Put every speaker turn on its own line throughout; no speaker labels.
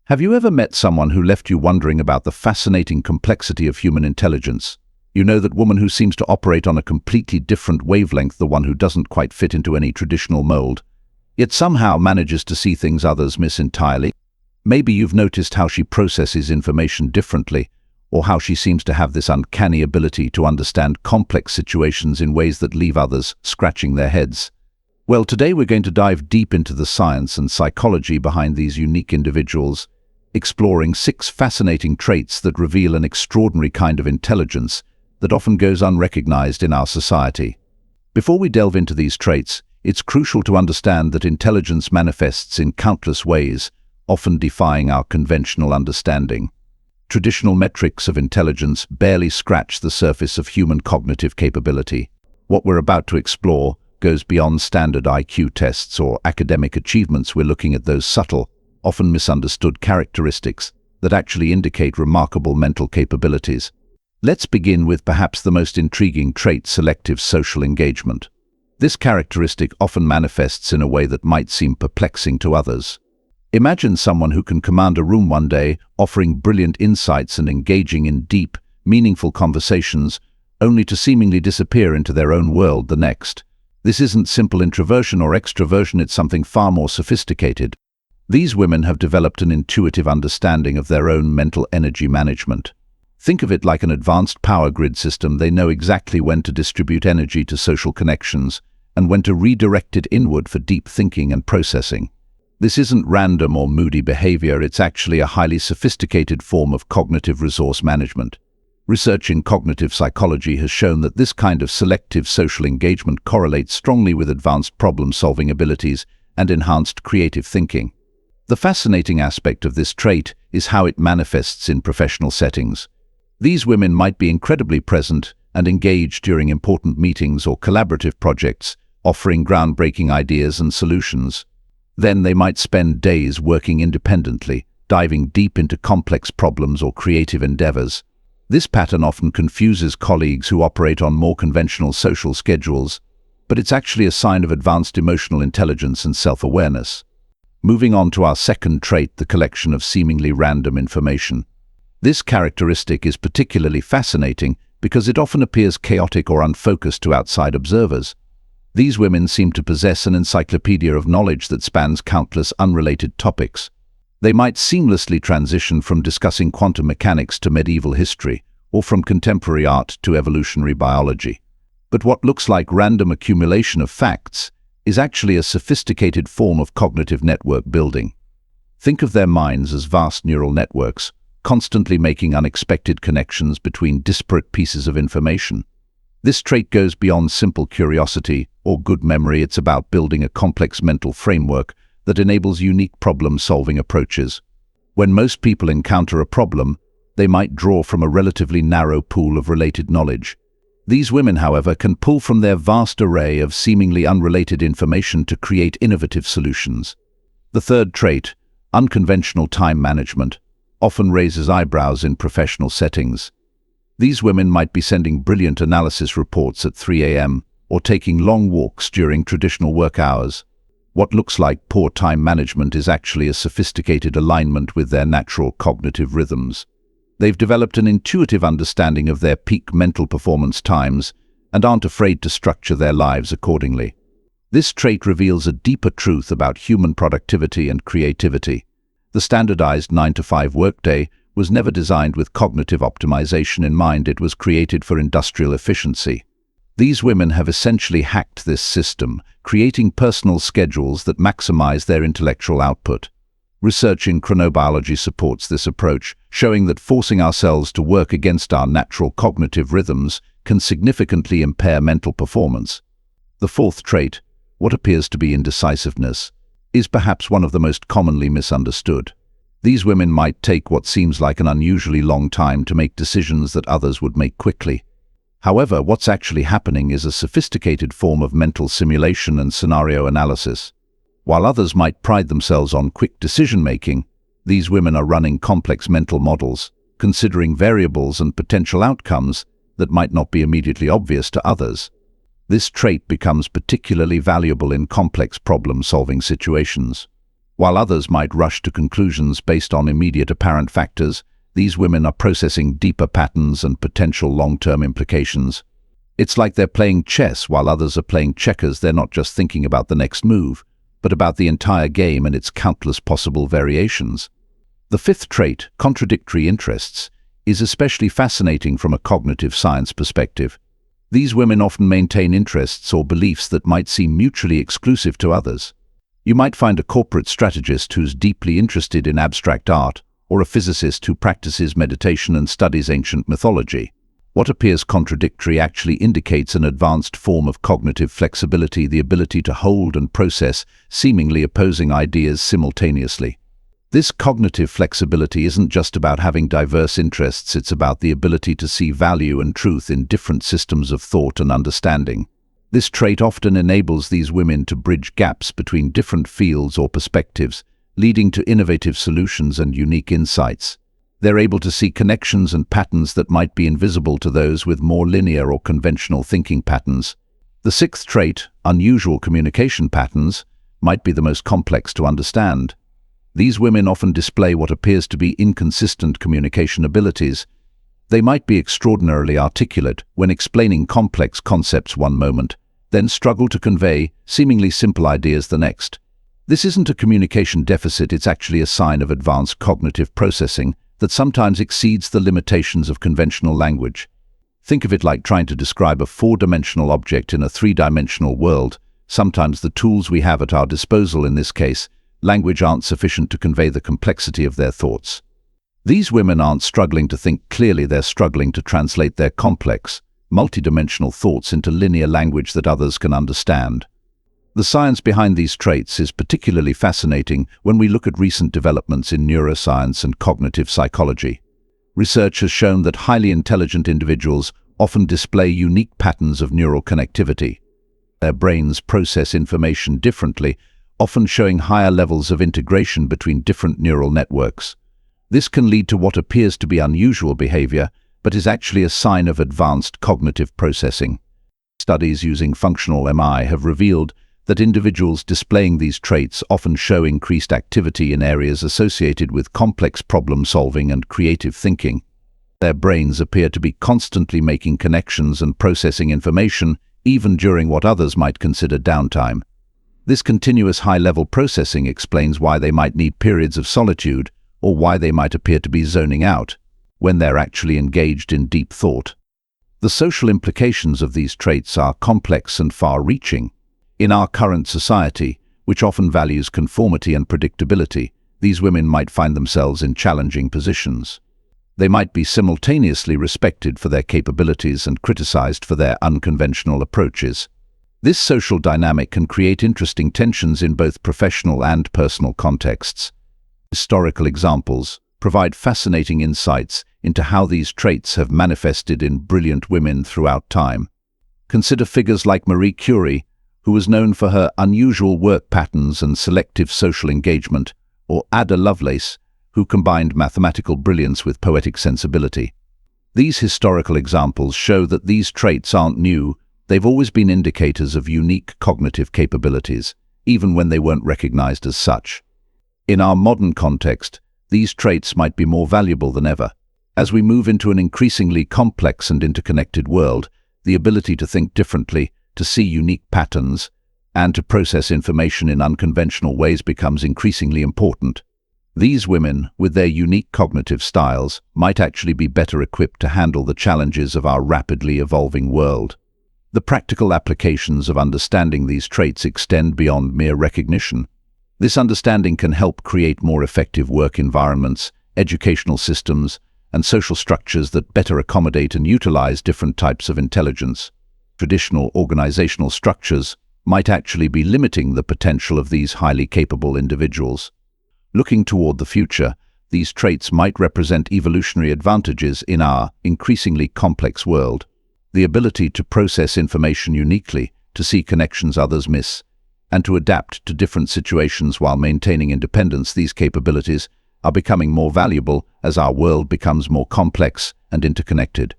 Have you ever met someone who left you wondering about the fascinating complexity of human intelligence? You know, that woman who seems to operate on a completely different wavelength, the one who doesn't quite fit into any traditional mold, yet somehow manages to see things others miss entirely. Maybe you've noticed how she processes information differently, or how she seems to have this uncanny ability to understand complex situations in ways that leave others scratching their heads. Well, today we're going to dive deep into the science and psychology behind these unique individuals, exploring 6 fascinating traits that reveal an extraordinary kind of intelligence that often goes unrecognized in our society. Before we delve into these traits, it's crucial to understand that intelligence manifests in countless ways, often defying our conventional understanding. Traditional metrics of intelligence barely scratch the surface of human cognitive capability. What we're about to explore goes beyond standard IQ tests or academic achievements. We're looking at those subtle, often misunderstood characteristics that actually indicate remarkable mental capabilities. Let's begin with perhaps the most intriguing trait: selective social engagement. This characteristic often manifests in a way that might seem perplexing to others. Imagine someone who can command a room one day, offering brilliant insights and engaging in deep, meaningful conversations, only to seemingly disappear into their own world the next. This isn't simple introversion or extroversion, it's something far more sophisticated. These women have developed an intuitive understanding of their own mental energy management. Think of it like an advanced power grid system. They know exactly when to distribute energy to social connections and when to redirect it inward for deep thinking and processing. This isn't random or moody behavior, it's actually a highly sophisticated form of cognitive resource management. Research in cognitive psychology has shown that this kind of selective social engagement correlates strongly with advanced problem-solving abilities and enhanced creative thinking. The fascinating aspect of this trait is how it manifests in professional settings. These women might be incredibly present and engaged during important meetings or collaborative projects, offering groundbreaking ideas and solutions. Then they might spend days working independently, diving deep into complex problems or creative endeavors. This pattern often confuses colleagues who operate on more conventional social schedules, but it's actually a sign of advanced emotional intelligence and self-awareness. Moving on to our second trait, the collection of seemingly random information. This characteristic is particularly fascinating because it often appears chaotic or unfocused to outside observers. These women seem to possess an encyclopedia of knowledge that spans countless unrelated topics. They might seamlessly transition from discussing quantum mechanics to medieval history, or from contemporary art to evolutionary biology. But what looks like random accumulation of facts is actually a sophisticated form of cognitive network building. Think of their minds as vast neural networks, constantly making unexpected connections between disparate pieces of information. This trait goes beyond simple curiosity or good memory. It's about building a complex mental framework that enables unique problem-solving approaches. When most people encounter a problem, they might draw from a relatively narrow pool of related knowledge. These women, however, can pull from their vast array of seemingly unrelated information to create innovative solutions. The third trait, unconventional time management, often raises eyebrows in professional settings. These women might be sending brilliant analysis reports at 3 a.m. or taking long walks during traditional work hours. What looks like poor time management is actually a sophisticated alignment with their natural cognitive rhythms. They've developed an intuitive understanding of their peak mental performance times and aren't afraid to structure their lives accordingly. This trait reveals a deeper truth about human productivity and creativity. The standardized 9-to-5 workday was never designed with cognitive optimization in mind. It was created for industrial efficiency. These women have essentially hacked this system, creating personal schedules that maximize their intellectual output. Research in chronobiology supports this approach, showing that forcing ourselves to work against our natural cognitive rhythms can significantly impair mental performance. The fourth trait, what appears to be indecisiveness, is perhaps one of the most commonly misunderstood. These women might take what seems like an unusually long time to make decisions that others would make quickly. However, what's actually happening is a sophisticated form of mental simulation and scenario analysis. While others might pride themselves on quick decision-making, these women are running complex mental models, considering variables and potential outcomes that might not be immediately obvious to others. This trait becomes particularly valuable in complex problem-solving situations. While others might rush to conclusions based on immediate apparent factors, these women are processing deeper patterns and potential long-term implications. It's like they're playing chess while others are playing checkers. They're not just thinking about the next move, but about the entire game and its countless possible variations. The fifth trait, contradictory interests, is especially fascinating from a cognitive science perspective. These women often maintain interests or beliefs that might seem mutually exclusive to others. You might find a corporate strategist who's deeply interested in abstract art, or a physicist who practices meditation and studies ancient mythology. What appears contradictory actually indicates an advanced form of cognitive flexibility, the ability to hold and process seemingly opposing ideas simultaneously. This cognitive flexibility isn't just about having diverse interests, it's about the ability to see value and truth in different systems of thought and understanding. This trait often enables these women to bridge gaps between different fields or perspectives, leading to innovative solutions and unique insights. They're able to see connections and patterns that might be invisible to those with more linear or conventional thinking patterns. The sixth trait, unusual communication patterns, might be the most complex to understand. These women often display what appears to be inconsistent communication abilities. They might be extraordinarily articulate when explaining complex concepts one moment, then struggle to convey seemingly simple ideas the next. This isn't a communication deficit, it's actually a sign of advanced cognitive processing that sometimes exceeds the limitations of conventional language. Think of it like trying to describe a four-dimensional object in a three-dimensional world. Sometimes the tools we have at our disposal, in this case, language, aren't sufficient to convey the complexity of their thoughts. These women aren't struggling to think clearly, they're struggling to translate their complex, multidimensional thoughts into linear language that others can understand. The science behind these traits is particularly fascinating when we look at recent developments in neuroscience and cognitive psychology. Research has shown that highly intelligent individuals often display unique patterns of neural connectivity. Their brains process information differently, often showing higher levels of integration between different neural networks. This can lead to what appears to be unusual behavior, but is actually a sign of advanced cognitive processing. Studies using functional MI have revealed that individuals displaying these traits often show increased activity in areas associated with complex problem-solving and creative thinking. Their brains appear to be constantly making connections and processing information, even during what others might consider downtime. This continuous high-level processing explains why they might need periods of solitude, or why they might appear to be zoning out when they're actually engaged in deep thought. The social implications of these traits are complex and far-reaching. In our current society, which often values conformity and predictability, these women might find themselves in challenging positions. They might be simultaneously respected for their capabilities and criticized for their unconventional approaches. This social dynamic can create interesting tensions in both professional and personal contexts. Historical examples provide fascinating insights into how these traits have manifested in brilliant women throughout time. Consider figures like Marie Curie, who was known for her unusual work patterns and selective social engagement, or Ada Lovelace, who combined mathematical brilliance with poetic sensibility. These historical examples show that these traits aren't new. They've always been indicators of unique cognitive capabilities, even when they weren't recognized as such. In our modern context, these traits might be more valuable than ever. As we move into an increasingly complex and interconnected world, the ability to think differently, to see unique patterns, and to process information in unconventional ways becomes increasingly important. These women, with their unique cognitive styles, might actually be better equipped to handle the challenges of our rapidly evolving world. The practical applications of understanding these traits extend beyond mere recognition. This understanding can help create more effective work environments, educational systems, and social structures that better accommodate and utilize different types of intelligence. Traditional organizational structures might actually be limiting the potential of these highly capable individuals. Looking toward the future, these traits might represent evolutionary advantages in our increasingly complex world. The ability to process information uniquely, to see connections others miss, and to adapt to different situations while maintaining independence. These capabilities are becoming more valuable as our world becomes more complex and interconnected.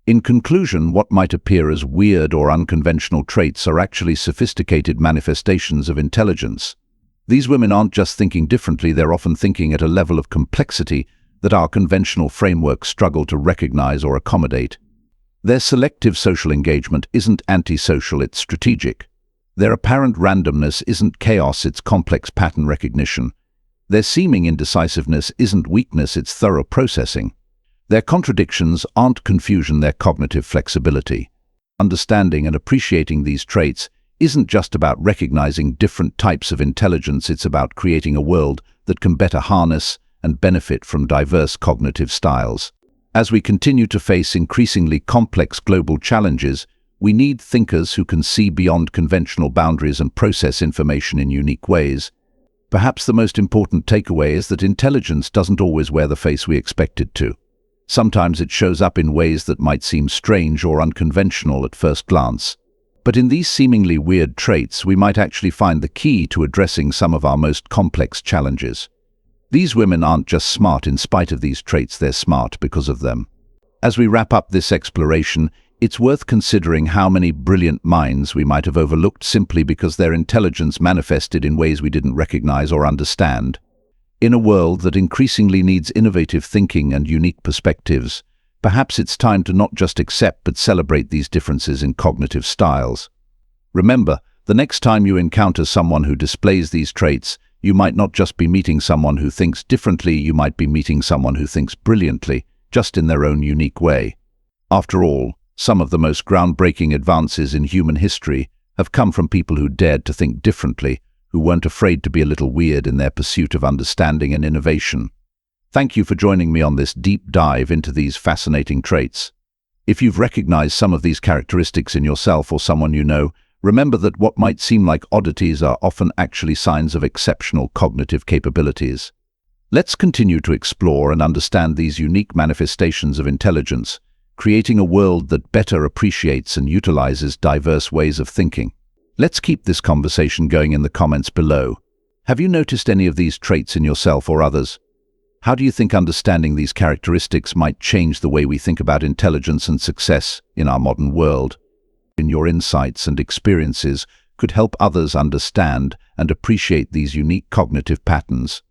In conclusion, what might appear as weird or unconventional traits are actually sophisticated manifestations of intelligence. These women aren't just thinking differently, they're often thinking at a level of complexity that our conventional frameworks struggle to recognize or accommodate. Their selective social engagement isn't antisocial, it's strategic. Their apparent randomness isn't chaos, it's complex pattern recognition. Their seeming indecisiveness isn't weakness, it's thorough processing. Their contradictions aren't confusion, they're cognitive flexibility. Understanding and appreciating these traits isn't just about recognizing different types of intelligence, it's about creating a world that can better harness and benefit from diverse cognitive styles. As we continue to face increasingly complex global challenges, we need thinkers who can see beyond conventional boundaries and process information in unique ways. Perhaps the most important takeaway is that intelligence doesn't always wear the face we expect it to. Sometimes it shows up in ways that might seem strange or unconventional at first glance. But in these seemingly weird traits, we might actually find the key to addressing some of our most complex challenges. These women aren't just smart in spite of these traits, they're smart because of them. As we wrap up this exploration, it's worth considering how many brilliant minds we might have overlooked simply because their intelligence manifested in ways we didn't recognize or understand. In a world that increasingly needs innovative thinking and unique perspectives, perhaps it's time to not just accept but celebrate these differences in cognitive styles. Remember, the next time you encounter someone who displays these traits, you might not just be meeting someone who thinks differently, you might be meeting someone who thinks brilliantly, just in their own unique way. After all, some of the most groundbreaking advances in human history have come from people who dared to think differently, who weren't afraid to be a little weird in their pursuit of understanding and innovation. Thank you for joining me on this deep dive into these fascinating traits. If you've recognized some of these characteristics in yourself or someone you know, remember that what might seem like oddities are often actually signs of exceptional cognitive capabilities. Let's continue to explore and understand these unique manifestations of intelligence, creating a world that better appreciates and utilizes diverse ways of thinking. Let's keep this conversation going in the comments below. Have you noticed any of these traits in yourself or others? How do you think understanding these characteristics might change the way we think about intelligence and success in our modern world? In your insights and experiences could help others understand and appreciate these unique cognitive patterns.